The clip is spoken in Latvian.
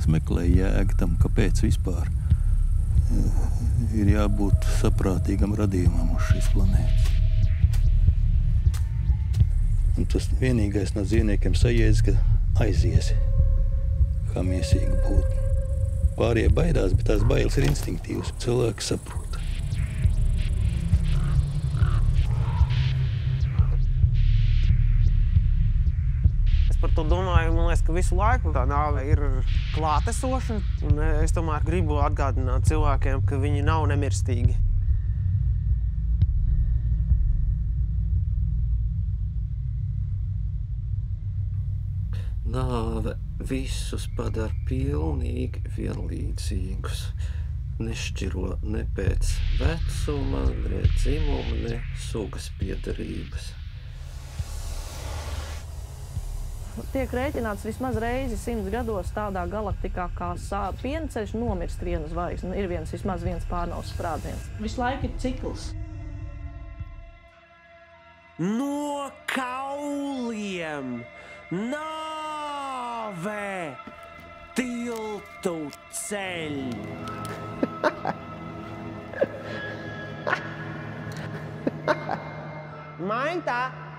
Es meklēju jēgu tam, kāpēc vispār ir jābūt saprātīgam radījumam uz šīs planētas. Un tas vienīgais no dzīvniekiem sajēdz, ka aiziesi, kā miesīgi būt. Pārējie baidās, bet tās bailes ir instinktīvas. Cilvēki saprot. Par to domāju, man liekas, ka visu laiku tā nāve ir klātesoša, un es tomēr gribu atgādināt cilvēkiem, ka viņi nav nemirstīgi. Nāve visus padara pilnīgi vienlīdzīgus. Nešķiro ne pēc vecuma, ne dzimuma, ne sugas piederības. Tiek rēķināts vismaz reizi 100 gados tādā galaktikā kā pienceļš nomirst viena zvaigzne. Ir vismaz viens pārnavas sprādziens. Visu laiku ir cikls. No kauliem nāve tiltu ceļ. Maintā!